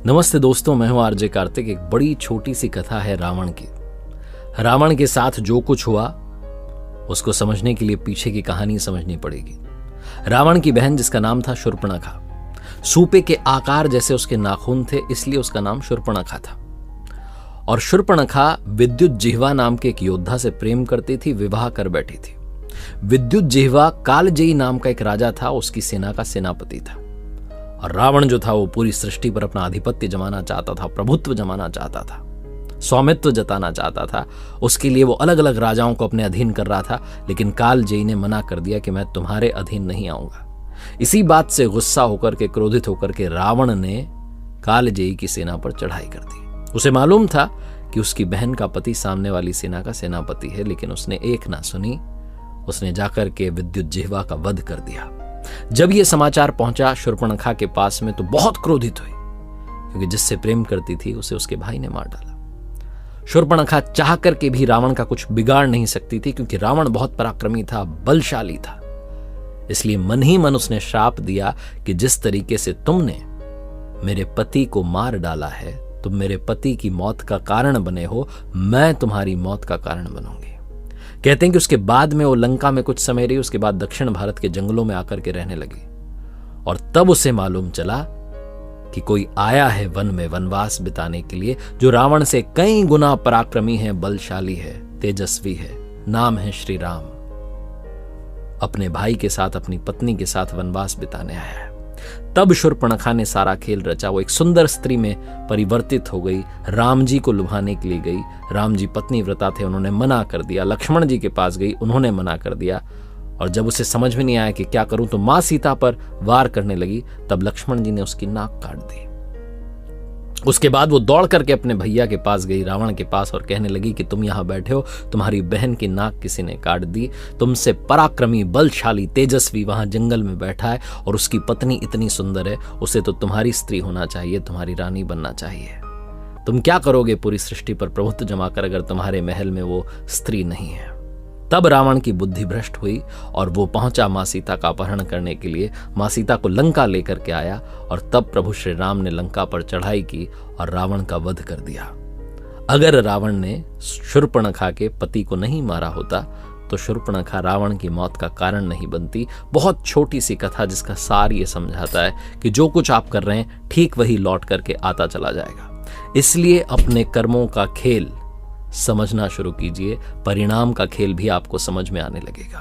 नमस्ते दोस्तों, मैं हूं आरजे कार्तिक। एक बड़ी छोटी सी कथा है रावण की। रावण के साथ जो कुछ हुआ उसको समझने के लिए पीछे की कहानी समझनी पड़ेगी। रावण की बहन जिसका नाम था शूर्पणखा, सूपे के आकार जैसे उसके नाखून थे, इसलिए उसका नाम शूर्पणखा था। और शूर्पणखा विद्युत जिह्वा नाम के एक योद्धा से प्रेम करती थी, विवाह कर बैठी थी। विद्युत जिह्वा कालजयी नाम का एक राजा था, उसकी सेना का सेनापति था। और रावण जो था वो पूरी सृष्टि पर अपना आधिपत्य जमाना चाहता था, प्रभुत्व जमाना चाहता था, स्वामित्व जताना चाहता था। उसके लिए वो अलग अलग राजाओं को अपने अधीन कर रहा था, लेकिन कालजयी ने मना कर दिया कि मैं तुम्हारे अधीन नहीं आऊंगा। इसी बात से गुस्सा होकर के, क्रोधित होकर के रावण ने कालजयी की सेना पर चढ़ाई कर दी। उसे मालूम था कि उसकी बहन का पति सामने वाली सेना का सेनापति है, लेकिन उसने एक ना सुनी। उसने जाकर के विद्युत जिह्वा का वध कर दिया। जब यह समाचार पहुंचा शूर्पणखा के पास में तो बहुत क्रोधित हुई, क्योंकि जिससे प्रेम करती थी उसे उसके भाई ने मार डाला। शूर्पणखा चाह करके भी रावण का कुछ बिगाड़ नहीं सकती थी, क्योंकि रावण बहुत पराक्रमी था, बलशाली था। इसलिए मन ही मन उसने श्राप दिया कि जिस तरीके से तुमने मेरे पति को मार डाला है, तुम मेरे पति की मौत का कारण बने हो, मैं तुम्हारी मौत का कारण बनूंगी। कहते हैं कि उसके बाद में वो लंका में कुछ समय रही, उसके बाद दक्षिण भारत के जंगलों में आकर के रहने लगी। और तब उसे मालूम चला कि कोई आया है वन में वनवास बिताने के लिए, जो रावण से कई गुना पराक्रमी है, बलशाली है, तेजस्वी है। नाम है श्री राम। अपने भाई के साथ, अपनी पत्नी के साथ वनवास बिताने आया है। तब शूर्पणखा ने सारा खेल रचा। वो एक सुंदर स्त्री में परिवर्तित हो गई, राम जी को लुभाने के लिए गई। राम जी पत्नी व्रता थे, उन्होंने मना कर दिया। लक्ष्मण जी के पास गई, उन्होंने मना कर दिया। और जब उसे समझ में नहीं आया कि क्या करूं, तो मां सीता पर वार करने लगी। तब लक्ष्मण जी ने उसकी नाक काट दी। उसके बाद वो दौड़ करके अपने भैया के पास गई, रावण के पास, और कहने लगी कि तुम यहां बैठे हो, तुम्हारी बहन की नाक किसी ने काट दी। तुमसे पराक्रमी, बलशाली, तेजस्वी वहां जंगल में बैठा है, और उसकी पत्नी इतनी सुंदर है, उसे तो तुम्हारी स्त्री होना चाहिए, तुम्हारी रानी बनना चाहिए। तुम क्या करोगे पूरी सृष्टि पर प्रभुत्व जमाकर, अगर तुम्हारे महल में वो स्त्री नहीं है। तब रावण की बुद्धि भ्रष्ट हुई और वो पहुंचा मां सीता का अपहरण करने के लिए। मां सीता को लंका लेकर के आया, और तब प्रभु श्री राम ने लंका पर चढ़ाई की और रावण का वध कर दिया। अगर रावण ने शूर्पणखा के पति को नहीं मारा होता तो शूर्पणखा रावण की मौत का कारण नहीं बनती। बहुत छोटी सी कथा जिसका सार ये समझाता है कि जो कुछ आप कर रहे हैं ठीक वही लौट करके आता चला जाएगा। इसलिए अपने कर्मों का खेल समझना शुरू कीजिए, परिणाम का खेल भी आपको समझ में आने लगेगा।